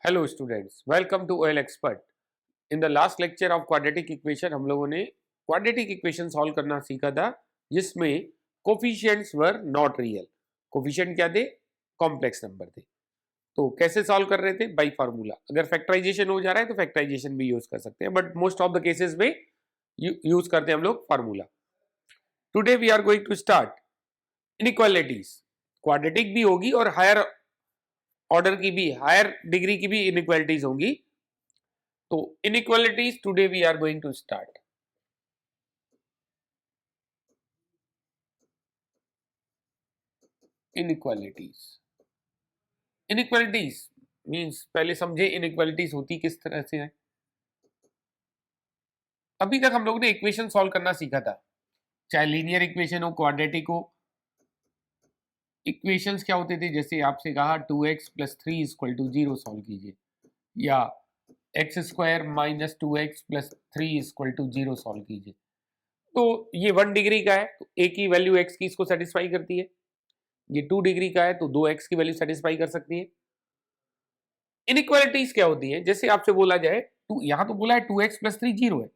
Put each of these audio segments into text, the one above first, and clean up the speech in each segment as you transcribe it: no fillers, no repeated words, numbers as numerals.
Hello students, welcome to OL expert. In the last lecture of quadratic equation हम लोगों ने quadratic equation solve करना सीखा था, जिसमें coefficients were not real. Coefficient क्या थे? कॉम्प्लेक्स नंबर थे। तो कैसे सॉल्व कर रहे थे? Bye formula. अगर फैक्टराइजेशन हो जा रहा है तो फैक्टराइजेशन भी यूज कर सकते हैं, but most of the cases में यूज करते हैं हम लोग formula. Today we are going to start inequalities. Quadratic भी होगी और हायर ऑर्डर की भी, हायर डिग्री की भी इनइक्वालिटीज होंगी। तो inequalities today we are going to start. Inequalities means पहले समझे inequalities होती किस तरह से है। अभी तक हम लोग ने इक्वेशन सॉल्व करना सीखा था, चाहे लीनियर इक्वेशन हो, क्वाड्रेटिक हो। इक्वेशंस क्या होते थे? जैसे आपसे कहा 2x + 3 = 0 सॉल्व कीजिए, या x² - 2x + 3 = 0 सॉल्व कीजिए। तो ये 1 डिग्री का है तो a की वैल्यू x की इसको सेटिस्फाई करती है। ये 2 डिग्री का है तो 2x की वैल्यू सेटिस्फाई कर सकती है। इनइक्वालिटीज क्या होती है? जैसे आपसे बोला जाए, यहां तो बोला है 2x + 3 0 है।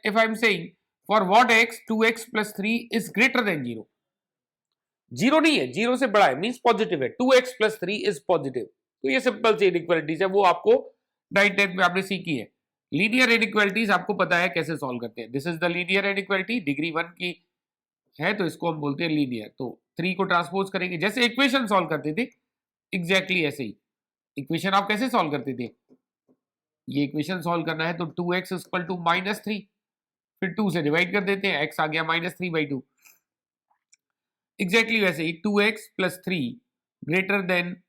if I am saying for what x 2x + 3 is greater than 0, 0 नहीं है, 0 से बड़ा है, मींस पॉजिटिव है। 2x + 3 is positive. तो ये सिंपल सी इनइक्वालिटीज है, वो आपको 9th 10th में आपने सीखी है। लीनियर इनइक्वालिटीज आपको पता है कैसे सॉल्व करते हैं। This is the linear inequality, degree 1 की है तो इसको हम बोलते हैं लीनियर। तो 3 को ट्रांसपोज करेंगे, जैसे इक्वेशन सॉल्व करते थे एग्जैक्टली ऐसे ही। इक्वेशन आप कैसे सॉल्व करते थे? ये इक्वेशन सॉल्व करना है तो 2x = -3, फिर 2 से डिवाइड कर देते हैं, x आ गया -3/2। एग्जैक्टली वैसे ही 2x + 3 ग्रेटर देन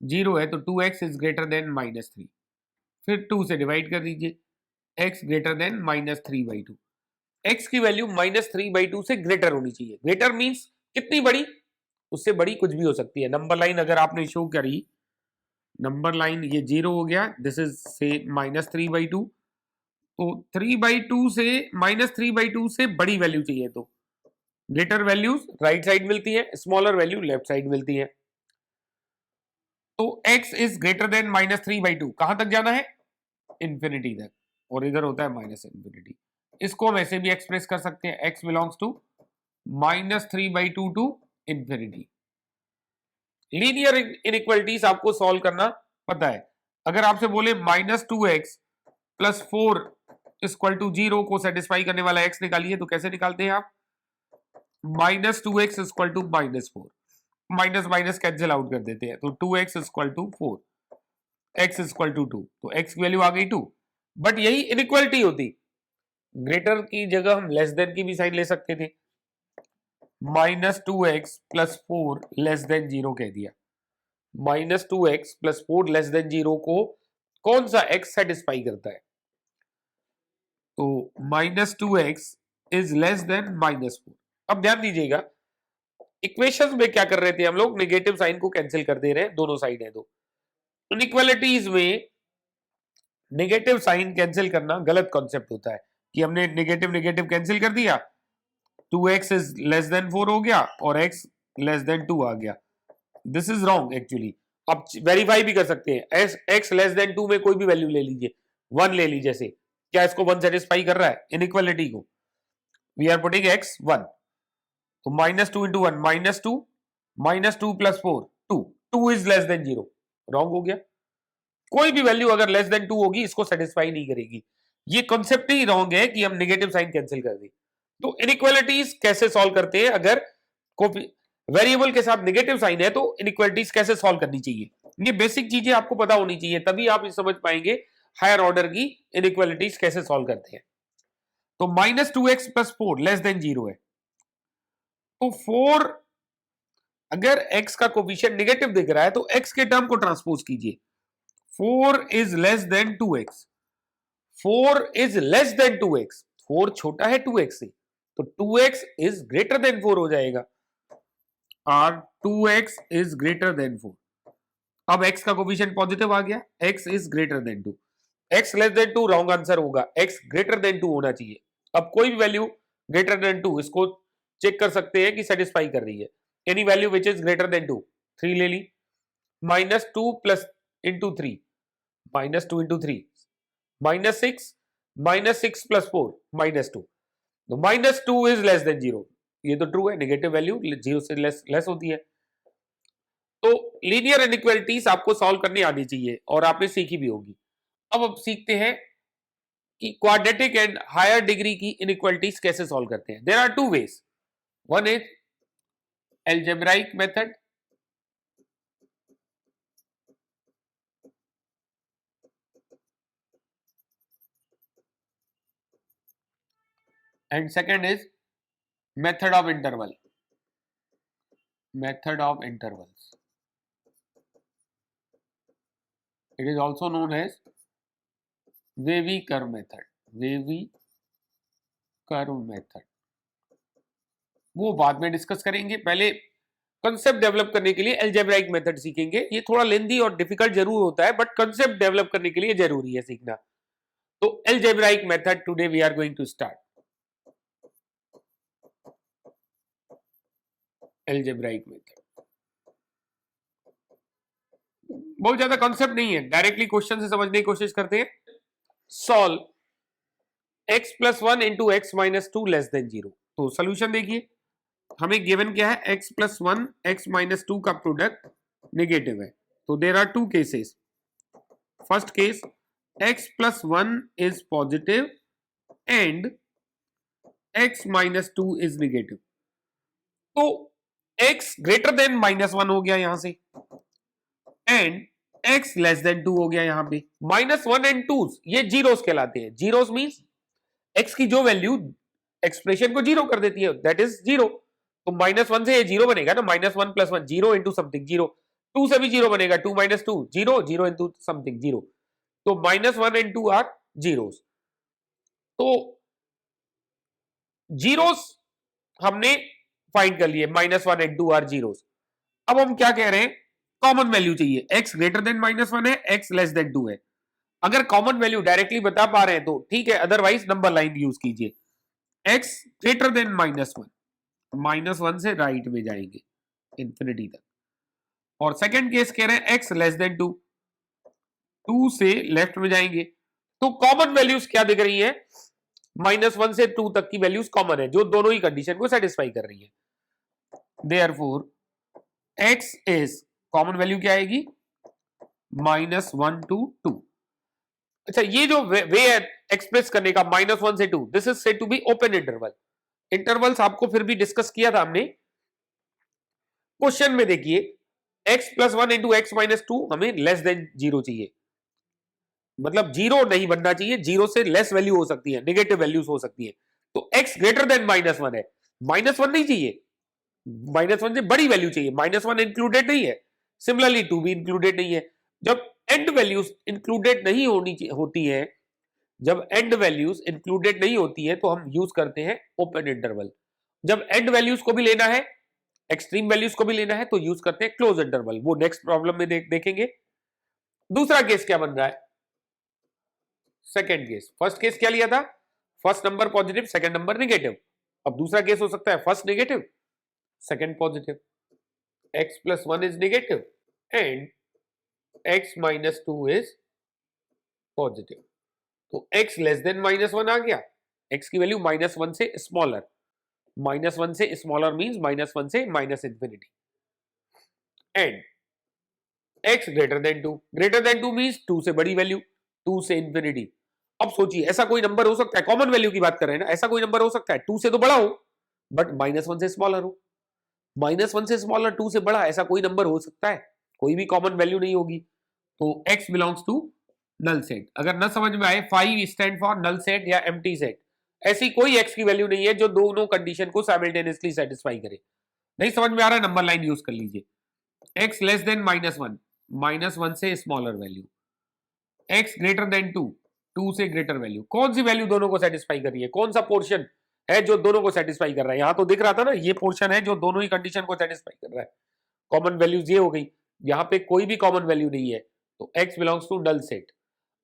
0 है तो 2x इज ग्रेटर देन -3, फिर 2 से डिवाइड कर दीजिए, x ग्रेटर देन -3/2। x की वैल्यू -3/2 से ग्रेटर होनी चाहिए। ग्रेटर मींस कितनी बड़ी? उससे बड़ी कुछ भी हो सकती है। नंबर लाइन अगर आपने शो करी, नंबर लाइन ये 0 हो गया, दिस इज से -3/2, तो 3/2 से -3/2 से बड़ी वैल्यू चाहिए। तो ग्रेटर वैल्यूज राइट साइड मिलती है, स्मॉलर वैल्यू लेफ्ट साइड मिलती है। तो x इज ग्रेटर देन -3/2, कहां तक जाना है? इंफिनिटी तक, और इधर होता है -इंफिनिटी। इसको हम ऐसे भी एक्सप्रेस कर सकते हैं, x belongs to -3/2 to infinity. Linear inequalities आपको सॉल्व करना पता है। अगर आपसे बोले -2x + 4 = 0 को सेटिस्फाई करने वाला x निकालिए, तो कैसे निकालते हैं आप? -2x = -4, minus minus cancel out कर देते हैं, तो 2x = 4, x = 2, तो x की वैल्यू आ गई 2। बट यही इनइक्वालिटी होती, ग्रेटर की जगह हम लेस देन की भी साइन ले सकते थे। -2x + 4 < 0 कह दिया। -2x + 4 < 0 को कौन सा x सेटिस्फाई करता है? तो -2x इज लेस देन -4। अब ध्यान दीजिएगा, इक्वेशंस में क्या कर रहे थे हम लोग? नेगेटिव साइन को कैंसिल कर दे रहे हैं, दोनों साइड है तो। इनइक्वालिटीज में नेगेटिव साइन कैंसिल करना गलत कॉन्सेप्ट होता है, कि हमने नेगेटिव नेगेटिव कैंसिल कर दिया, 2x इज लेस देन 4 हो गया और x लेस देन 2 आ गया। This is wrong actually. आप वेरीफाई भी कर सकते हैं, x लेस देन 2 में कोई भी वैल्यू ले लीजिए, 1 ले लीजिए, जैसे क्या इसको 1 सेटिस्फाई कर रहा है इनइक्वालिटी को? वी आर पुटिंग x 1, तो -2 × 1 -2, -2 + 4 2, 2 इज लेस देन 0, रॉन्ग हो गया। कोई भी वैल्यू अगर लेस देन 2 होगी इसको सेटिस्फाई नहीं करेगी। ये कॉन्सेप्ट ही रॉन्ग है कि हम नेगेटिव साइन कैंसिल कर दें। तो इनइक्वालिटीज कैसे सॉल्व करते हैं? अगर वेरिएबल के साथ नेगेटिव साइन है तो इनइक्वालिटीज कैसे सॉल्व करनी चाहिए, ये बेसिक चीजें आपको पता होनी चाहिए, तभी आप समझ पाएंगे हायर ऑर्डर की इनइक्वालिटीज कैसे सॉल्व करते हैं। तो -2x + 4 < 0 है, तो 4 अगर x का कोफिशिएंट नेगेटिव दिख रहा है तो x के टर्म को ट्रांसपोज कीजिए। 4 is less then 2x, 4 is less then 2x, 4 छोटा है 2x से, तो 2x इज ग्रेटर देन 4 हो जाएगा, और 2x इज ग्रेटर देन 4। अब x का कोफिशिएंट पॉजिटिव आ गया, x is greater than 2, x less then 2 wrong answer होगा, x ग्रेटर देन 2 होना चाहिए। अब कोई भी वैल्यू ग्रेटर देन 2, इसको चेक कर सकते हैं कि सेटिस्फाई कर रही है। Any value which is greater than 2, 3 ले ली, -2 + 3 -2 into 3 -6, -6 plus 4 -2, तो -2 is less than 0, ये तो ट्रू है, नेगेटिव वैल्यू 0 से लेस होती है। तो लीनियर इनइक्वालिटीज आपको सॉल्व करनी आनी चाहिए और आपने सीखी भी होगी। अब सीखते हैं कि क्वाड्रेटिक एंड हायर डिग्री की इनइक्वालिटीज कैसे सॉल्व करते हैं। There are two ways, one is algebraic method and second is method of interval, method of intervals. It is also known as wavy curve method, wavy curve method। वो बाद में discuss करेंगे, पहले concept develop करने के लिए algebraic method सीखेंगे। ये थोड़ा लेंदी और डिफिकल्ट जरूर होता है, बट कंसेप्ट डेवलप करने के लिए जरूरी है सीखना। तो algebraic method today we are going to start. Algebraic method बहुत ज्यादा कॉन्सेप्ट नहीं है, डायरेक्टली क्वेश्चन से समझने की कोशिश करते हैं। Solve x plus 1 into x minus 2 less than 0। तो सोल्यूशन देखिए, हमें गिवन क्या है, x प्लस 1 एक्स माइनस 2 का प्रोडक्ट नेगेटिव है। तो there are two cases. First case, x plus 1 is positive and x minus 2 is negative. तो x greater than -1 हो गया यहां से एंड x लेस देन 2 हो गया यहां पे। -1 एंड 2 ये जीरोस कहलाते हैं। जीरोस मींस x की जो वैल्यू एक्सप्रेशन को जीरो कर देती है, दैट इज जीरो। तो -1 से ये जीरो बनेगा ना, -1 plus 1 zero into something zero. 2 से भी जीरो बनेगा, 2 - 2 zero, zero into something zero. तो -1 एंड 2 आर जीरोस। तो जीरोस हमने फाइंड कर लिए, -1 एंड 2 आर जीरोस। अब हम क्या कह रहे हैं, कॉमन वैल्यू चाहिए। x ग्रेटर देन -1 है, x लेस देन 2 है। अगर कॉमन वैल्यू डायरेक्टली बता पा रहे हैं तो ठीक है, अदरवाइज नंबर लाइन यूज कीजिए। x ग्रेटर देन -1, -1 से राइट में जाएंगे इंफिनिटी तक। और सेकंड केस कह रहे हैं x लेस देन 2, 2 से लेफ्ट में जाएंगे। तो कॉमन वैल्यूज क्या दिख रही है, -1 से 2 तक की वैल्यूज कॉमन है, जो दोनों ही कंडीशन को सेटिस्फाई कर रही है। Therefore x is, common value क्या आएगी, -1 to 2। अच्छा, ये जो वे है एक्सप्रेस करने का -1 से 2, this is said to be open interval. Intervals आपको फिर भी डिस्कस किया था हमने। क्वेश्चन में देखिए, x plus 1 into x minus 2 हमें लेस देन 0 चाहिए, मतलब 0 नहीं बनना चाहिए, 0 से लेस वैल्यू हो सकती है, नेगेटिव वैल्यूज हो सकती है। तो x ग्रेटर देन -1 है, -1 नहीं चाहिए, -1 से बड़ी वैल्यू चाहिए, -1 इंक्लूडेड नहीं है, सिमिलरली 2 भी इंक्लूडेड नहीं है। जब एंड वैल्यूज इंक्लूडेड नहीं होती है, जब एंड वैल्यूज इंक्लूडेड नहीं होती है तो हम यूज करते हैं ओपन इंटरवल। जब एंड वैल्यूज को भी लेना है, एक्सट्रीम वैल्यूज को भी लेना है, तो यूज करते हैं क्लोज इंटरवल। वो नेक्स्ट प्रॉब्लम में देखेंगे। दूसरा केस क्या बन रहा है, सेकेंड केस। फर्स्ट केस क्या लिया था, first number positive, second number negative. अब दूसरा केस हो सकता है first negative, second positive, x plus 1 is negative and x minus 2 is positive. तो x लेस देन -1 आ गया, x की वैल्यू -1 से स्मॉलर, -1 से स्मॉलर मींस -1 से minus infinity, and x greater than 2, greater than 2 means 2 से बड़ी वैल्यू, 2 से infinity. अब सोचिए, ऐसा कोई नंबर हो सकता है, कॉमन वैल्यू की बात कर रहे हैं ना, ऐसा कोई नंबर हो सकता है 2 से तो बड़ा हो बट -1 से स्मॉलर हो, -1 से स्मॉलर 2 से बड़ा, ऐसा कोई नंबर हो सकता है, कोई भी कॉमन वैल्यू नहीं होगी। तो x belongs to null set. अगर न समझ में आए, 5 स्टैंड फॉर नल सेट या एम्प्टी सेट। ऐसी कोई x की वैल्यू नहीं है जो दोनों कंडीशन को साइमल्टेनियसली सेटिस्फाई करे। नहीं समझ में आ रहा है, नंबर लाइन यूज कर लीजिए। x लेस देन -1, -1 से smaller value, x greater than 2, 2 से ग्रेटर वैल्यू। कौन सी वैल्यू दोनों को सेटिस्फाई कर रही है, कौन सा पोर्शन है जो दोनों को सेटिस्फाई कर रहा है। यहां तो दिख रहा था ना, ये पोर्शन है जो दोनों ही कंडीशन को सेटिस्फाई कर रहा है। कॉमन वैल्यूज ये हो गई, यहां पे कोई भी कॉमन वैल्यू नहीं है, तो x belongs to null set.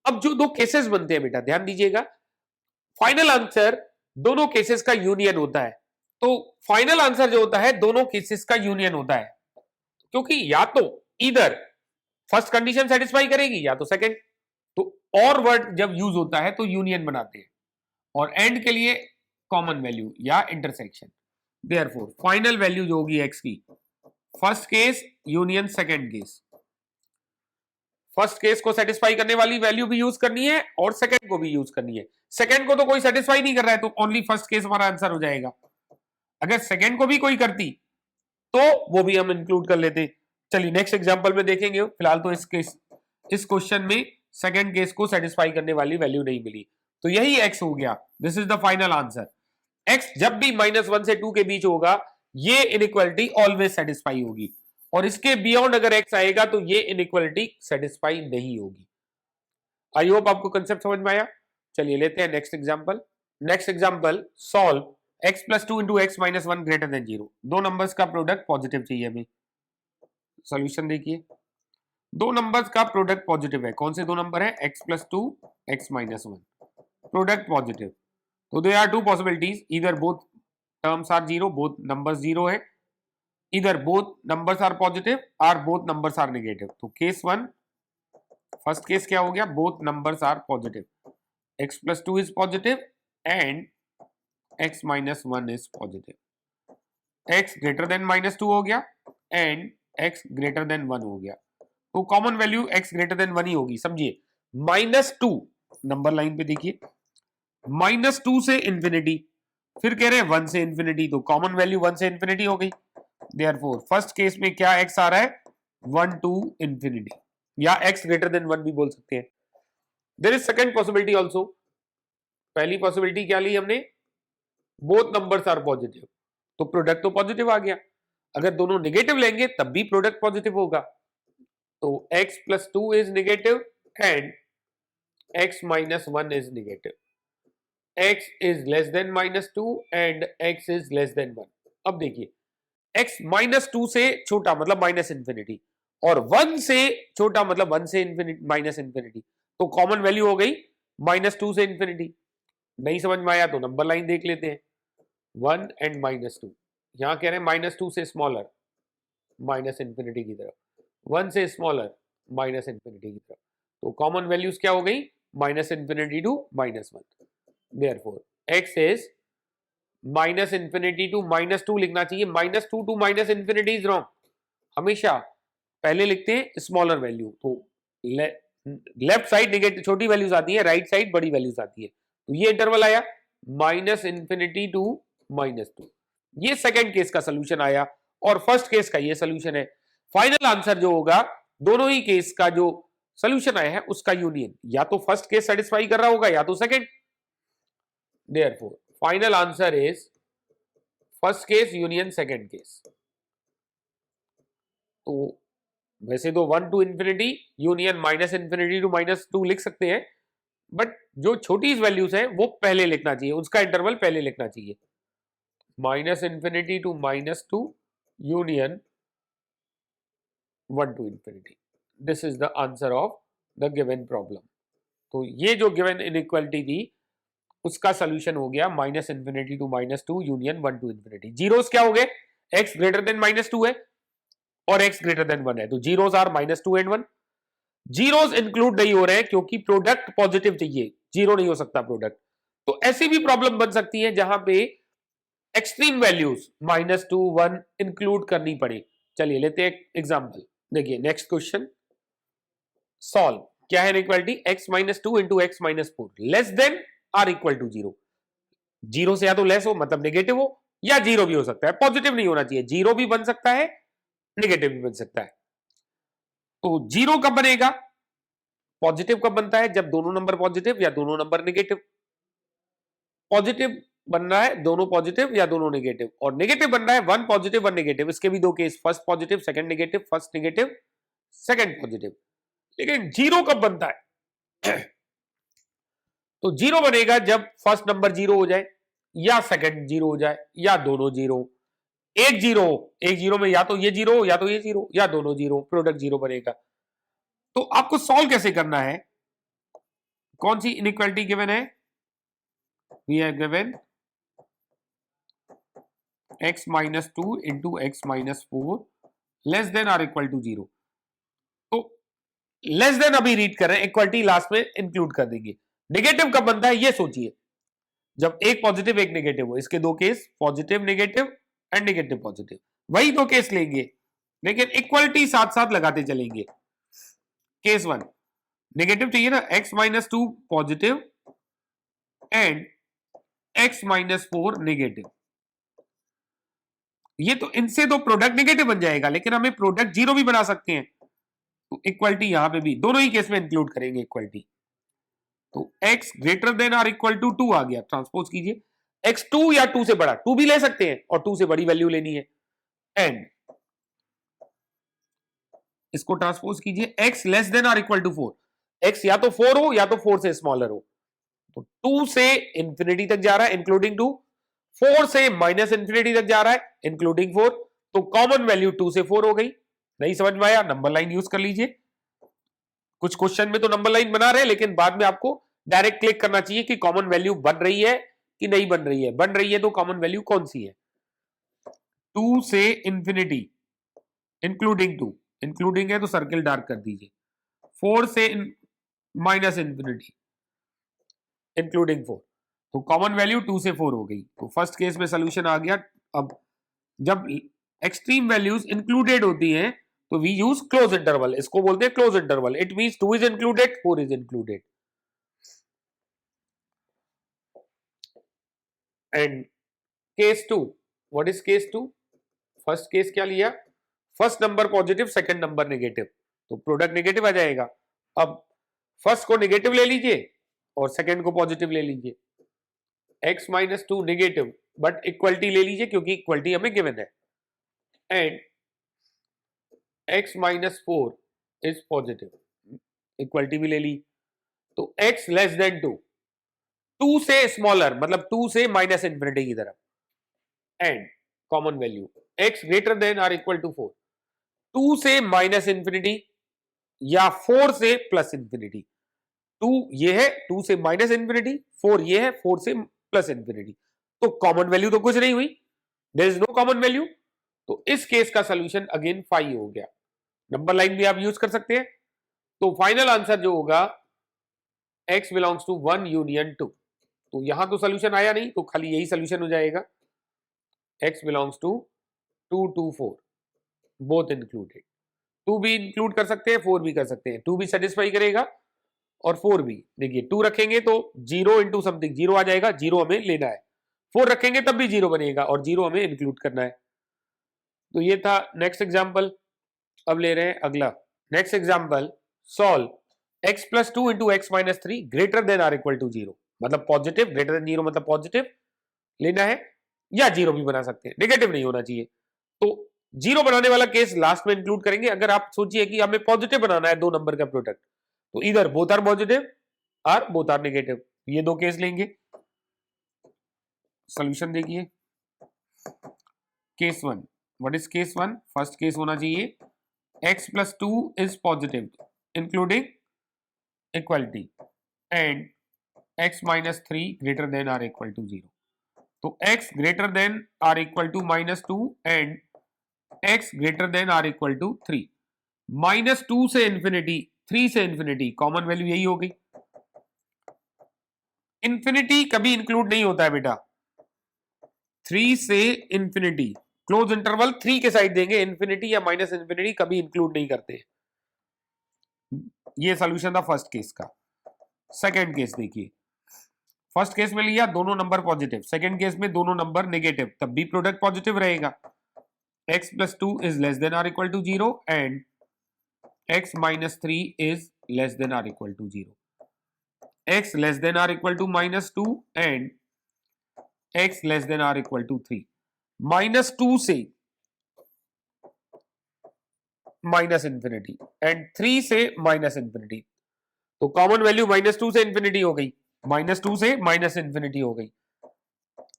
अब जो दो केसेस बनते हैं बेटा, ध्यान दीजिएगा, फाइनल आंसर दोनों केसेस का यूनियन होता है। तो फाइनल आंसर जो होता है दोनों केसेस का यूनियन होता है, क्योंकि या तो इधर फर्स्ट कंडीशन सेटिस्फाई करेगी या तो सेकंड। तो और वर्ड जब यूज होता है तो यूनियन बनाते हैं, और एंड के लिए कॉमन वैल्यू या इंटरसेक्शन। देयरफॉर फाइनल वैल्यू जो होगी एक्स की, first case union second case, first case को सेटिस्फाई करने वाली वैल्यू भी यूज करनी है और सेकंड को भी यूज करनी है। सेकंड को तो कोई सेटिस्फाई नहीं कर रहा है, तो ओनली फर्स्ट केस हमारा आंसर हो जाएगा। अगर सेकंड को भी कोई करती तो वो भी हम इंक्लूड कर लेते। चलिए नेक्स्ट एग्जांपल में देखेंगे। फिलहाल तो इस क्वेश्चन में सेकंड केस को सेटिस्फाई करने वाली वैल्यू नहीं मिली, तो यही एक्स हो गया। This is the final answer. X जब भी -1 से 2 के बीच होगा ये इनइक्वालिटी ऑलवेज सेटिस्फाई होगी, और इसके बियॉन्ड अगर एक्स आएगा तो ये इनइक्वालिटी सेटिस्फाई नहीं होगी। आई होप आपको कंसेप्ट समझ में आया। चलिए लेते हैं next example. Next example, solve x + 2 × x - 1 > 0। दो नंबर्स का प्रोडक्ट पॉजिटिव चाहिए हमें। सॉल्यूशन देखिए, दो नंबर्स का प्रोडक्ट पॉजिटिव है। कौन से दो नंबर है? x + 2 x - 1, product positive. तो there are two possibilities, either both terms are zero, both numbers zero है, either both numbers are positive और बोथ नंबर्स आर नेगेटिव। तो केस वन, फर्स्ट केस क्या हो गया? Both numbers are positive, x + 2 is positive and x - 1 is positive. x greater than -2 हो गया and x greater than 1 हो गया। तो common value x greater than 1 ही होगी। समझिए, -2 नंबर लाइन पे देखिए, -2 से इंफिनिटी, फिर कह रहे हैं 1 से इंफिनिटी, तो कॉमन वैल्यू 1 से इंफिनिटी हो गई। देयरफॉर फर्स्ट केस में क्या x आ रहा है? 1 to इंफिनिटी, या x ग्रेटर देन 1 भी बोल सकते हैं। There is second possibility also. पहली पॉसिबिलिटी क्या ली हमने? बोथ नंबर्स आर पॉजिटिव, तो प्रोडक्ट तो पॉजिटिव आ गया। अगर दोनों नेगेटिव लेंगे तब भी प्रोडक्ट पॉजिटिव होगा। तो x + 2 is negative and x - 1 is negative. x is less then -2 and x is less than 1। अब देखिए, x -2 से छोटा मतलब -इंफिनिटी, और 1 से छोटा मतलब 1 से इंफिनिटी, तो कॉमन वैल्यू हो गई -2 से इंफिनिटी। नहीं समझ में आया तो नंबर लाइन देख लेते हैं, 1 एंड -2। यहां कह रहे हैं -2 से स्मॉलर, -इंफिनिटी की तरफ, 1 से स्मॉलर, -इंफिनिटी की तरफ। तो कॉमन वैल्यूज क्या हो गई? -Minus infinity to -1। Therefore x is -minus infinity to -2 लिखना चाहिए। -2 टू -इंफिनिटी इज रॉन्ग। हमेशा पहले लिखते हैं स्मॉलर वैल्यू, तो लेफ्ट साइड नेगेटिव छोटी वैल्यूज आती है, राइट साइड बड़ी वैल्यूज आती है। तो ये इंटरवल आया -इंफिनिटी टू -2। ये सेकंड केस का सोल्यूशन आया, और फर्स्ट केस का ये सोल्यूशन है। फाइनल आंसर जो होगा, दोनों ही केस का जो सोल्यूशन आया है उसका यूनियन, या तो फर्स्ट केस सेटिस्फाई कर रहा होगा या तो second. Therefore final answer is first case union second case. तो वैसे तो 1 to infinity union -minus infinity to -2 लिख सकते हैं, बट जो छोटी वैल्यूज है वो पहले लिखना चाहिए, उसका इंटरवल पहले लिखना चाहिए। -Minus infinity to -2 union 1 to infinity. This is the answer of the given problem. तो ये जो गिवन इनइक्वालिटी थी उसका सोल्यूशन हो गया -minus infinity to -2 union 1 to infinity. Zeros क्या हो गए? x ग्रेटर देन -2 है और x ग्रेटर देन 1 है, तो zeros are -2 and 1। Zeros include नहीं हो रहे हैं क्योंकि प्रोडक्ट पॉजिटिव चाहिए, जीरो नहीं हो सकता प्रोडक्ट। तो ऐसी भी प्रॉब्लम बन सकती है जहां पे एक्सट्रीम वैल्यूज -2 1 इंक्लूड करनी पड़े। चलिए लेते हैं एग्जांपल। देखिए नेक्स्ट क्वेश्चन, सॉल्व। क्या है inequality? x - 2 × x - 4 less than or equal to 0। Zero से या तो लेस हो मतलब नेगेटिव हो, या जीरो भी हो सकता है, पॉजिटिव नहीं होना चाहिए। जीरो भी बन सकता है, नेगेटिव भी बन सकता है। तो जीरो कब बनेगा? पॉजिटिव कब बनता है? जब दोनों नंबर पॉजिटिव या दोनों नंबर नेगेटिव। पॉजिटिव बन रहा है दोनों पॉजिटिव या दोनों नेगेटिव, और नेगेटिव बन रहा है 1 पॉजिटिव 1 नेगेटिव। इसके भी दो case, first positive second negative, first negative second positive. लेकिन जीरो कब बनता है? तो जीरो बनेगा जब फर्स्ट नंबर जीरो हो जाए, या सेकंड जीरो हो जाए, या दोनों जीरो। एक जीरो में या तो ये जीरो या तो ये जीरो या दोनों जीरो, प्रोडक्ट जीरो बनेगा। तो आपको सॉल्व कैसे करना है? कौन सी इनइक्वालिटी गिवन है? We have given x - 2 × x - 4 less than or equal to 0। तो लेस देन अभी रीड कर रहे हैं, इक्वलिटी लास्ट में इंक्लूड कर देंगे। नेगेटिव कब बनता है ये सोचिए, जब एक पॉजिटिव एक नेगेटिव हो। इसके दो case, positive negative and negative positive, वही दो केस लेंगे, लेकिन इक्वलिटी साथ साथ लगाते चलेंगे। केस वन नेगेटिव चाहिए ना, x-2 positive and x-4 negative. ये तो इनसे तो प्रोडक्ट नेगेटिव बन जाएगा, लेकिन हमें प्रोडक्ट जीरो भी बना सकते हैं, तो इक्वलिटी यहां पे भी दोनों ही केस में इंक्लूड करेंगे इक्वलिटी। तो x greater than or equal to 2 आ गया, ट्रांसपोज कीजिए, x 2 या 2 से बड़ा, 2 भी ले सकते हैं और 2 से बड़ी वैल्यू लेनी है, एंड इसको ट्रांसपोज कीजिए, x less than or equal to 4, x या तो 4 हो या तो 4 से स्मॉलर हो। तो 2 से इंफिनिटी तक जा रहा है इंक्लूडिंग 2, 4 से माइनस इंफिनिटी तक जा रहा है इंक्लूडिंग 4, तो कॉमन वैल्यू 2 से 4 हो गई। नहीं समझ में आया, नंबर लाइन यूज कर लीजिए। कुछ क्वेश्चन में तो नंबर लाइन बना रहे हैं, लेकिन बाद में आपको डायरेक्ट क्लिक करना चाहिए कि कॉमन वैल्यू बन रही है कि नहीं बन रही है। बन रही है तो कॉमन वैल्यू कौन सी है, 2 से इंफिनिटी इंक्लूडिंग 2, इंक्लूडिंग है तो सर्किल डार्क कर दीजिए, 4 से माइनस इंफिनिटी इंक्लूडिंग 4, तो कॉमन वैल्यू 2 से 4 हो गई। तो फर्स्ट केस में सोल्यूशन आ गया। अब जब एक्सट्रीम वैल्यूज इंक्लूडेड होती हैं तो वी यूज क्लोज इंटरवल, इसको बोलते हैं close interval. It means 2 is included, 4 is included. And case 2, what is case 2? First case क्या लिया, first number positive second number negative, तो प्रोडक्ट नेगेटिव आ जाएगा। अब फर्स्ट को नेगेटिव ले लीजिए और सेकंड को पॉजिटिव ले लीजिए, x-2 नेगेटिव बट इक्वलिटी ले लीजिए क्योंकि इक्वलिटी हमें गिवन है, and x-4 is positive, equality भी ले ली। तो x लेस देन 2, 2 से स्मॉलर मतलब 2 से माइनस इंफिनिटी की तरफ, and common value x greater than or equal to 4, 2 से माइनस इंफिनिटी या 4 से प्लस इंफिनिटी। 2 ये है, 2 से माइनस इंफिनिटी, 4 ये है, 4 से प्लस इंफिनिटी। तो कॉमन वैल्यू तो कुछ नहीं हुई, there is no common value, तो इस केस का सोल्यूशन अगेन 5 हो गया। नंबर लाइन भी आप यूज कर सकते हैं। तो फाइनल आंसर जो होगा x बिलोंग्स टू 1 यूनियन 2, तो यहां तो सोल्यूशन आया नहीं, तो खाली यही सोल्यूशन हो जाएगा, x belongs to 2 to 4 both included. 2 भी इंक्लूड कर सकते हैं, 4 भी कर सकते हैं, 2 भी सेटिस्फाई करेगा और 4 भी। देखिए 2 रखेंगे तो 0 इंटू समथिंग 0 आ जाएगा, 0 हमें लेना है, 4 रखेंगे तब भी 0 बनेगा और 0 हमें इंक्लूड करना है। तो ये था नेक्स्ट एग्जाम्पल। अब ले रहे हैं अगला next example, solve x plus 2 into x minus 3 greater than or equal to 0, मतलब पॉजिटिव, ग्रेटर देन 0 मतलब पॉजिटिव लेना है, या 0 भी बना सकते हैं, नेगेटिव नहीं होना चाहिए। तो 0 बनाने वाला केस लास्ट में इंक्लूड करेंगे। अगर आप सोचिए कि हमें पॉजिटिव बनाना है दो नंबर का प्रोडक्ट, तो इधर बोथ आर पॉजिटिव और बोथ आर नेगेटिव, ये दो केस लेंगे। सॉल्यूशन देखिए, case 1, what is case 1? First case होना चाहिए x plus 2 is positive including equality, and x minus 3 greater than or equal to 0, तो x greater than or equal to minus 2 and x greater than or equal to 3, minus 2 से infinity, 3 से infinity, common value यही होगी। Infinity कभी include नहीं होता है बेटा, 3 से इंफिनिटी, क्लोज इंटरवल 3 के साइड देंगे, इंफिनिटी या माइनस इंफिनिटी कभी इंक्लूड नहीं करते। ये सॉल्यूशन था फर्स्ट केस का। सेकंड केस देखिए, फर्स्ट केस में लिया दोनों नंबर पॉजिटिव, सेकंड केस में दोनों नंबर नेगेटिव, तब भी प्रोडक्ट पॉजिटिव रहेगा। x plus 2 is less than or equal to 0 and x minus 3 is less than or equal to 0, x less than or equal to minus 2 and x less than or equal to 3, minus 2 से minus infinity and 3 से minus infinity, तो common value minus 2 से infinity हो गई, minus 2 से minus infinity हो गई,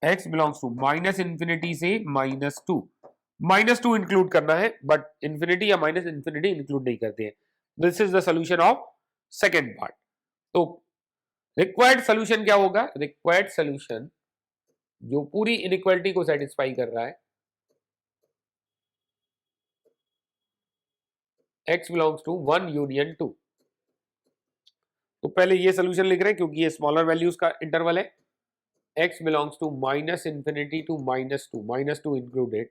x belongs to minus infinity से माइनस 2, माइनस 2 इंक्लूड करना है बट इंफिनिटी या माइनस इंफिनिटी इंक्लूड नहीं करते हैं। This is the solution of second part. तो रिक्वायर्ड सोल्यूशन क्या होगा? रिक्वायर्ड सोल्यूशन जो पूरी इनइक्वालिटी को सेटिस्फाई कर रहा है, x बिलोंग्स टू 1 यूनियन 2, पहले ये सोल्यूशन लिख रहे हैं क्योंकि ये स्मॉलर वैल्यूज का इंटरवल है। x belongs to -infinity to -2 included,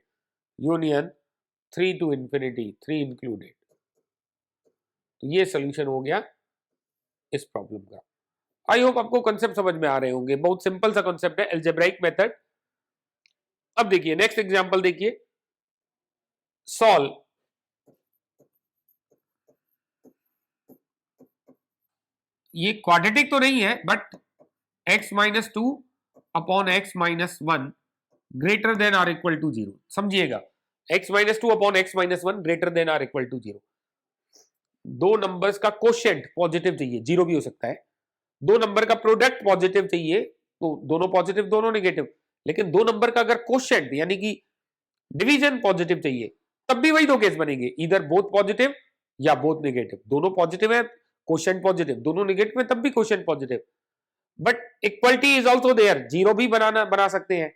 union 3 to infinity 3 included. तो ये सोल्यूशन हो गया इस प्रॉब्लम का। आई होप आपको कंसेप्ट समझ में आ रहे होंगे, बहुत सिंपल सा कंसेप्ट है, अलजेब्राइक मेथड। अब देखिए नेक्स्ट एग्जांपल देखिए, सॉल्व ये क्वाड्रेटिक तो नहीं है but x minus two upon x minus one greater than or equal to zero. समझिएगा, x minus two upon x minus one greater than or equal to zero. दो numbers का quotient positive चाहिए, zero भी हो सकता है। दो number का प्रोडक्ट पॉजिटिव चाहिए, तो दोनों पॉजिटिव दोनों नेगेटिव। लेकिन दो नंबर का अगर कोशेंट यानी कि डिवीजन पॉजिटिव चाहिए, तब भी वही दो केस बनेंगे, इधर बोथ पॉजिटिव या बोथ नेगेटिव। दोनों पॉजिटिव है, कोशेंट पॉजिटिव, दोनों नेगेटिव है, तब भी quotient positive. But equality is also there, zero भी बना सकते हैं।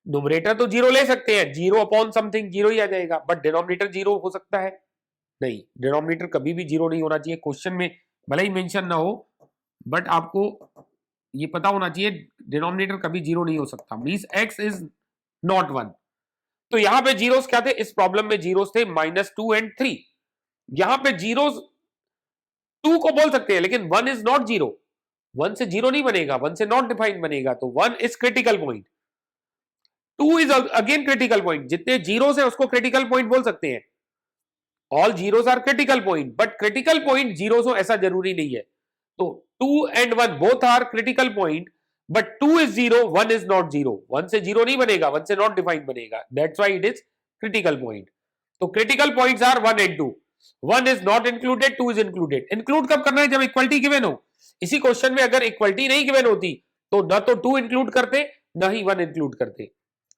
न्यूमरेटर तो जीरो ले सकते हैं, जीरो अपॉन समथिंग जीरो ही आ जाएगा, बट डिनोमिनेटर जीरो हो सकता है नहीं, डिनोमिनेटर कभी भी जीरो नहीं होना चाहिए। क्वेश्चन में भले ही मेंशन ना हो बट आपको ये पता होना चाहिए डिनोमिनेटर कभी जीरो नहीं हो सकता, means x is not one. तो यहां पे जीरोस क्या थे इस प्रॉब्लम में? जीरोस थे -2 एंड 3। यहां पे जीरोस 2 को बोल सकते हैं, लेकिन 1 इज नॉट जीरो। 1 से जीरो नहीं बनेगा, 1 से नॉट डिफाइन बनेगा, तो 1 is critical point, 2 is again critical point. जितने जीरोस है उसको क्रिटिकल पॉइंट बोल सकते हैं। All zeros are critical point, but critical point zeros हो ऐसा जरूरी नहीं है। तो 2 and 1 both are critical point, but 2 is zero, 1 is not zero. 1 से जीरो नहीं बनेगा, 1 से नॉट डिफाइंड बनेगा, that's why it is critical point. तो critical points are 1 and 2। 1 is not included, 2 is included. Include कब करना है? जब इक्वलिटी गिवन हो। इसी क्वेश्चन में अगर इक्वलिटी नहीं गिवन होती तो न तो 2 इंक्लूड करते न ही 1 इंक्लूड करते।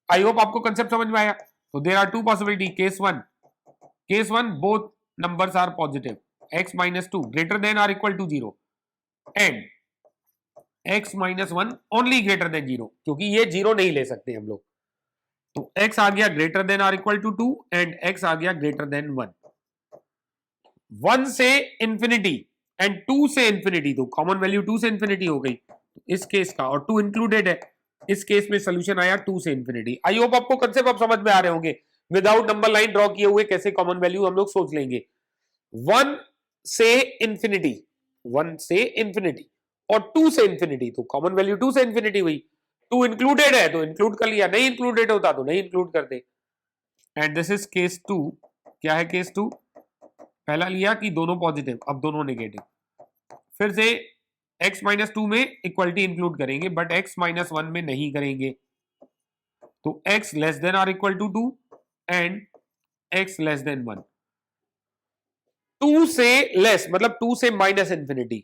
आई होप आपको कंसेप्ट समझ में आया। तो there are two possibility. Case one both numbers are positive, x minus 2 greater than or equal to 0 and x minus 1 only greater than 0, क्योंकि ये 0 नहीं ले सकते हम लोग। तो x आ गया greater than or equal to 2 and x आ गया greater than 1। 1 से इंफिनिटी एंड 2 से इंफिनिटी, तो कॉमन वैल्यू 2 से इंफिनिटी हो गई इस केस का, और 2 इंक्लूडेड है। इस केस में सोल्यूशन आया 2 से इंफिनिटी। आई होप आपको कंसेप्ट अब समझ में आ रहे होंगे। विदाउट नंबर लाइन ड्रॉ किए हुए कैसे कॉमन वैल्यू हम लोग सोच लेंगे। 1 से इंफिनिटी, 1 से इंफिनिटी और 2 से इंफिनिटी, तो कॉमन वैल्यू 2 से इंफिनिटी हुई। 2 इंक्लूडेड है तो इंक्लूड कर लिया, नहीं इंक्लूडेड होता तो नहीं इंक्लूड करते। And this is case 2। क्या है केस 2? पहला लिया कि दोनों पॉजिटिव, अब दोनों नेगेटिव। फिर से x माइनस 2 में इक्वलिटी इंक्लूड करेंगे बट x माइनस 1 में नहीं करेंगे। तो x less than or equal to 2 and x less than 1। 2 से लेस मतलब 2 से माइनस इंफिनिटी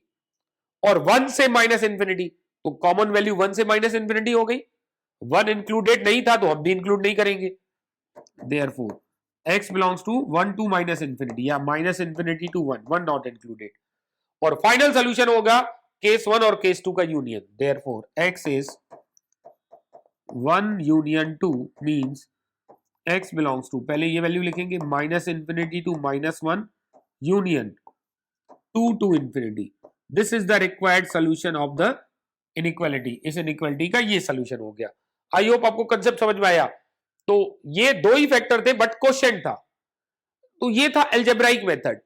और 1 से माइनस इंफिनिटी, तो कॉमन वैल्यू 1 से माइनस इंफिनिटी हो गई। 1 इंक्लूडेड नहीं था तो हम भी इंक्लूड नहीं करेंगे। Therefore x belongs to 1 to minus infinity या minus infinity to 1, 1 not included. और फाइनल सोल्यूशन होगा केस 1 और केस 2 का union. Therefore x is 1 union 2 means x belongs to, पहले ये वैल्यू लिखेंगे minus infinity to minus 1 union 2 to infinity. This is the required solution of the inequality. इस inequality का ये सोल्यूशन हो गया। आई होप आपको कंसेप्ट समझ में आया। तो ये दो ही फैक्टर थे बट क्वेश्चन था, तो ये था अलजेब्राइक मेथड।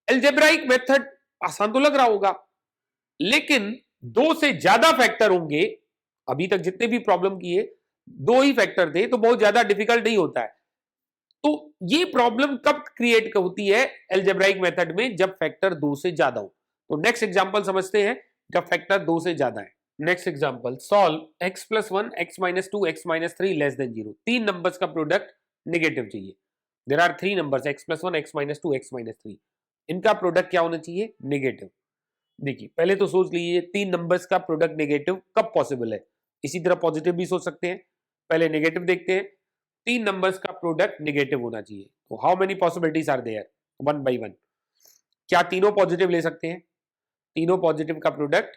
अलजेब्राइक मेथड आसान तो लग रहा होगा, लेकिन दो से ज्यादा फैक्टर होंगे। अभी तक जितने भी प्रॉब्लम किए दो ही फैक्टर थे, तो बहुत ज्यादा डिफिकल्ट नहीं होता है। तो ये प्रॉब्लम कब क्रिएट होती है अलजेब्राइक मेथड में? जब फैक्टर दो से ज्यादा हो। तो नेक्स्ट एग्जांपल समझते हैं जब फैक्टर दो से ज्यादा है। Next example, solve x plus 1 x minus 2 x minus 3 less than 0। तीन नंबर्स का प्रोडक्ट नेगेटिव चाहिए। There are three numbers x plus 1 x minus 2 x minus 3, इनका प्रोडक्ट क्या होना चाहिए? नेगेटिव। देखिए पहले तो सोच लीजिए तीन नंबर्स का प्रोडक्ट नेगेटिव कब पॉसिबल है। इसी तरह पॉजिटिव भी सोच सकते हैं, पहले नेगेटिव देखते हैं। तीन नंबर्स का प्रोडक्ट नेगेटिव होना चाहिए, तो how many possibilities are there? One by one. क्या तीनों पॉजिटिव ले सकते हैं? तीनों पॉजिटिव का प्रोडक्ट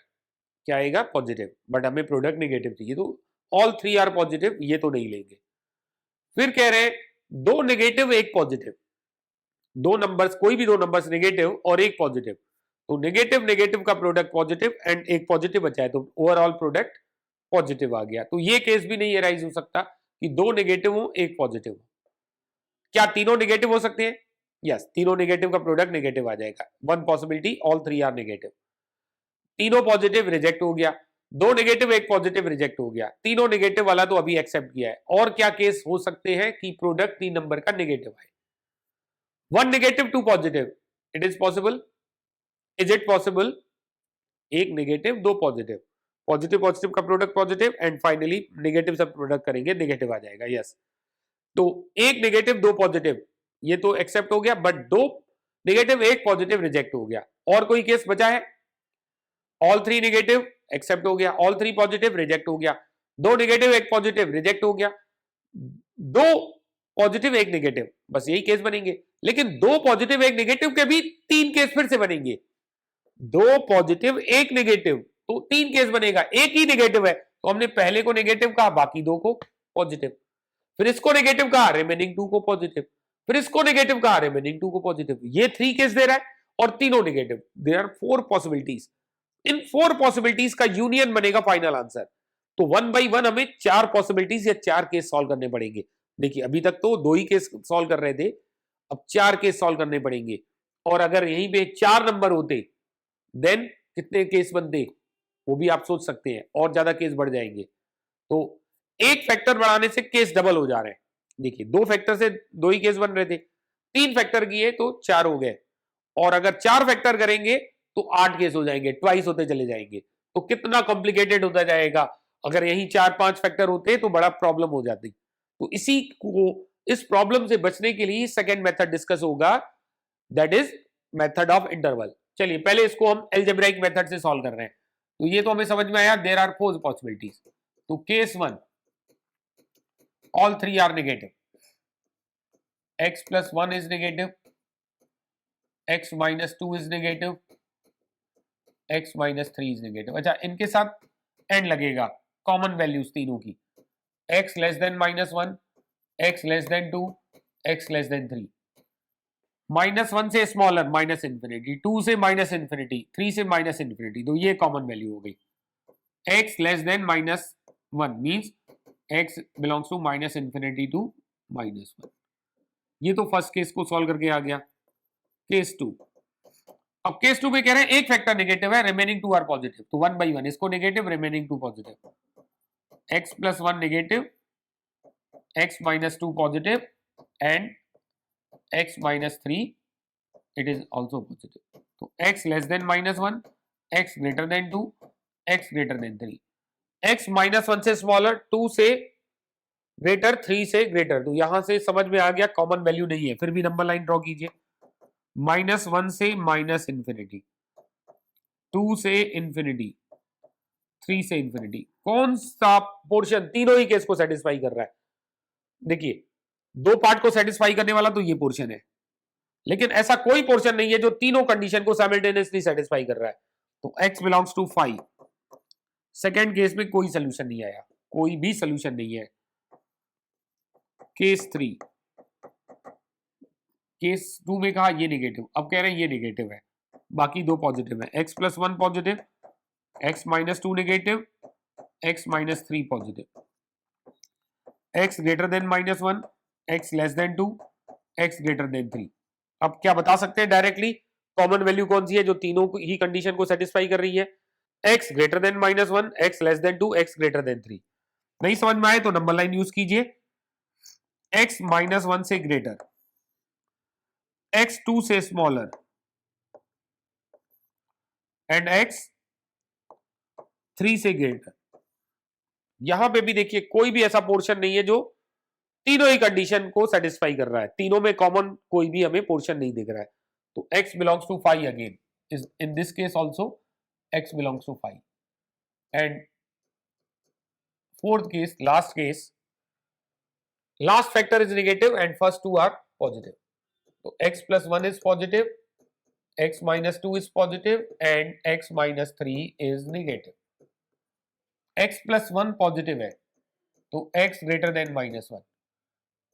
क्या आएगा? पॉजिटिव, बट हमें प्रोडक्ट नेगेटिव चाहिए, तो ऑल थ्री आर पॉजिटिव, ये तो नहीं लेंगे। फिर कह रहे हैं दो नेगेटिव एक पॉजिटिव, दो नंबर्स, कोई भी दो नंबर्स नेगेटिव और एक पॉजिटिव, तो नेगेटिव नेगेटिव का प्रोडक्ट पॉजिटिव एंड एक पॉजिटिव बचा है, तो ओवरऑल प्रोडक्ट पॉजिटिव आ गया। तो ये केस भी नहीं एराइज हो सकता कि दो नेगेटिव हो एक पॉजिटिव हो। क्या तीनों नेगेटिव हो सकते हैं? यस, तीनों नेगेटिव का प्रोडक्ट नेगेटिव आ जाएगा। One possibility, all three are negative. तीनों पॉजिटिव रिजेक्ट हो गया, दो नेगेटिव एक पॉजिटिव रिजेक्ट हो गया, तीनों नेगेटिव वाला तो अभी एक्सेप्ट किया है। और क्या केस हो सकते हैं कि प्रोडक्ट 3 नंबर का नेगेटिव आए? One negative two positive, it is possible. Is it possible? एक नेगेटिव दो पॉजिटिव, पॉजिटिव पॉजिटिव का product positive and finally negative सब प्रोडक्ट करेंगे नेगेटिव आ जाएगा। यस, तो एक नेगेटिव दो पॉजिटिव ये तो एक्सेप्ट हो गया, बट दो नेगेटिव एक पॉजिटिव रिजेक्ट हो गया। और कोई केस बचा है? ऑल थ्री नेगेटिव एक्सेप्ट हो गया, ऑल थ्री पॉजिटिव रिजेक्ट हो गया, दो नेगेटिव एक पॉजिटिव रिजेक्ट हो गया, दो पॉजिटिव एक नेगेटिव, बस यही केस बनेंगे। लेकिन दो पॉजिटिव एक नेगेटिव के भी तीन केस फिर से बनेंगे। दो पॉजिटिव एक नेगेटिव तो तीन केस बनेगा, एक ही नेगेटिव है तो हमने पहले को नेगेटिव कहा, बाकी दो को पॉजिटिव, फिर इसको नेगेटिव कहा, रिमेनिंग टू को पॉजिटिव, फिर इसको नेगेटिव कहा, रिमेनिंग टू को पॉजिटिव। ये थ्री केस दे रहा है और तीनों negative. There are four possibilities. इन फोर पॉसिबिलिटीज का यूनियन बनेगा फाइनल आंसर। तो वन बाई वन हमें चार पॉसिबिलिटीज या चार केस सॉल्व करने पड़ेंगे। देखिए अभी तक तो दो ही केस सॉल्व कर रहे थे, अब चार केस सॉल्व करने पड़ेंगे। और अगर यहीं पे चार नंबर होते देन कितने केस बनते वो भी आप सोच सकते हैं, और ज्यादा केस बढ़ जाएंगे। तो एक फैक्टर बढ़ाने से केस डबल हो जा रहे हैं। देखिए दो फैक्टर से दो ही केस बन रहे थे, तीन फैक्टर किए तो चार हो गए, और अगर चार फैक्टर करेंगे तो आठ केस हो जाएंगे, ट्वाइस होते चले जाएंगे। तो कितना कॉम्प्लिकेटेड होता जाएगा। अगर यही चार पांच फैक्टर होते तो बड़ा प्रॉब्लम हो जाती। तो इसी को, इस प्रॉब्लम से बचने के लिए सेकेंड मेथड डिस्कस होगा, that is method of interval. चलिए पहले इसको हम एल्जेब्राइक मेथड से सॉल्व कर रहे हैं। तो ये तो हमें समझ में आया, देयर आर फोर पॉसिबिलिटीज। तो case one, all three are negative. X plus 1 is negative, x minus 2 is negative, x minus 3 is negative। अच्छा इनके साथ एंड लगेगा, कॉमन वैल्यूज तीनों की, x less than -1, x less then 2, x less then 3। -1 से smaller minus infinity, 2 से minus infinity, 3 से minus infinity, तो ये कॉमन वैल्यू हो गई। x less than -1 means x belongs to minus infinity to -1। ये तो फर्स्ट केस को सॉल्व करके आ गया। केस टू, अब केस टू में कह रहे हैं एक फैक्टर नेगेटिव है, रिमेनिंग टू आर पॉजिटिव। तो वन बाई वन, इसको negative, remaining to positive, x plus 1 negative, x minus 2 positive and x minus 3 it is also positive. तो x less than -1, x greater than 2, x greater then 3, x minus 1 से smaller, 2 से greater, 3 से greater. तो यहां से समझ में आ गया कॉमन वैल्यू नहीं है, फिर भी नंबर लाइन ड्रॉ कीजिए। -1 से माइनस इंफिनिटी, 2 से इंफिनिटी, 3 से इंफिनिटी। कौन सा पोर्शन तीनों ही केस को सेटिस्फाई कर रहा है? देखिए दो पार्ट को सेटिस्फाई करने वाला तो ये पोर्शन है, लेकिन ऐसा कोई पोर्शन नहीं है जो तीनों कंडीशन को साइमल्टेनियसली सेटिस्फाई कर रहा है। तो x belongs to 5। Second case में कोई सोल्यूशन नहीं आया, कोई भी सोल्यूशन नहीं है। केस थ्री, केस टू में कहा ये नेगेटिव, अब कह रहे हैं ये नेगेटिव है, बाकी दो पॉजिटिव है। x plus 1 positive, x minus 2 negative, x minus 3 positive, x greater than -1, x less then 2, x greater then 3। अब क्या बता सकते हैं डायरेक्टली कॉमन वैल्यू कौन सी है जो तीनों ही कंडीशन को सेटिस्फाई कर रही है? x greater than -1, x less then 2, x greater then 3। नहीं समझ में आए तो नंबर लाइन यूज कीजिए। x -1 से ग्रेटर, x 2 से स्मॉलर एंड x 3 से ग्रेटर। यहां पे भी देखिए कोई भी ऐसा पोर्शन नहीं है जो तीनों ही कंडीशन को सेटिस्फाई कर रहा है, तीनों में कॉमन कोई भी हमें पोर्शन नहीं दिख रहा है। तो x belongs to 5 again, is in this case also x belongs to 5। And fourth case, last case, last factor is negative and first two are positive. तो x plus 1 is positive, x minus 2 is positive and x minus 3 is negative। x plus 1 positive है तो x greater than -1,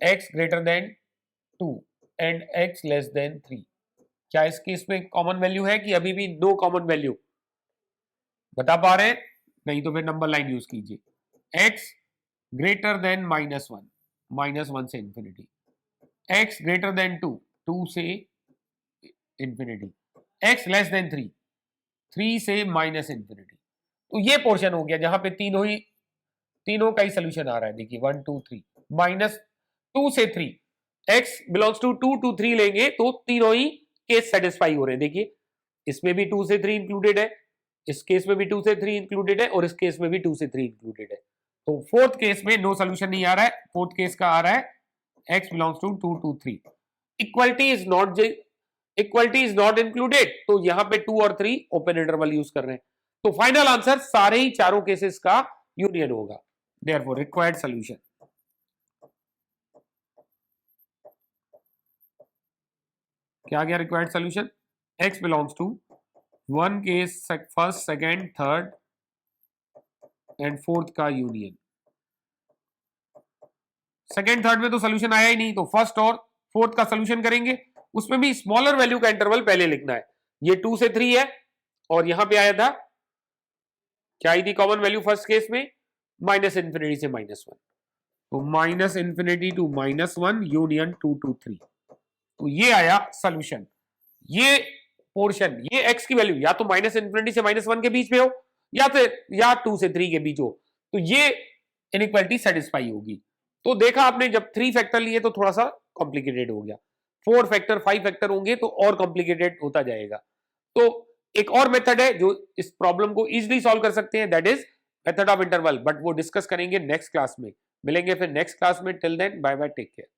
x greater than 2 and x less than 3। क्या इस case में common value है कि अभी भी नो कॉमन वैल्यू? बता पा रहे हैं? नहीं तो फिर नंबर लाइन यूज कीजिए। एक्स ग्रेटर देन -1, -1 से इंफिनिटी, एक्स ग्रेटर देन 2, 2 से इंफिनिटी, एक्स लेस देन 3, 3 से माइनस इंफिनिटी। तो ये पोर्शन हो गया जहां पे तीनों का ही सोल्यूशन आ रहा है। देखिए 1 2 3, -2 से 3, x बिलोंग्स टू 2 to 3 लेंगे तो तीनों ही केस सेटिस्फाई हो रहे हैं। देखिए इसमें भी 2 से 3 इंक्लूडेड है, इस केस में भी 2 से 3 इंक्लूडेड है और इस केस में भी 2 से 3 इंक्लूडेड है। तो फोर्थ केस में नो सोल्यूशन नहीं आ रहा है, फोर्थ केस का आ रहा है x belongs to 2 to 3। Equality is not included, तो यहां पे 2 और 3 ओपन इंटरवल यूज कर रहे हैं। तो फाइनल आंसर सारे ही चारों केसेस का यूनियन होगा। देयरफॉर रिक्वायर्ड सॉल्यूशन, क्या गया required solution? x belongs to 1 case first second third and fourth का यूनियन। सेकेंड थर्ड में तो सोल्यूशन आया ही नहीं, तो फर्स्ट और फोर्थ का सोल्यूशन करेंगे। उसमें भी स्मॉलर वैल्यू का इंटरवल पहले लिखना है। ये 2 से 3 है और यहां पे आया था, क्या आई थी कॉमन वैल्यू फर्स्ट केस में? -∞ से -1, तो -∞ to -1 यूनियन 2 to 3, तो ये आया सोल्यूशन। ये पोर्शन, ये x की वैल्यू या तो -∞ से -1 के बीच में हो या 2 से 3 के बीच हो, तो ये इनइक्वालिटी सेटिस्फाई होगी। तो देखा आपने, जब 3 फैक्टर लिए तो थोड़ा सा कॉम्प्लिकेटेड हो गया, 4 फैक्टर 5 फैक्टर होंगे तो और कॉम्प्लिकेटेड होता जाएगा। तो एक और मेथड है जो इस प्रॉब्लम को इजीली सॉल्व कर सकते हैं, that is method of interval, but वो डिस्कस करेंगे नेक्स्ट क्लास में। मिलेंगे फिर नेक्स्ट क्लास में। Till then bye bye, take care.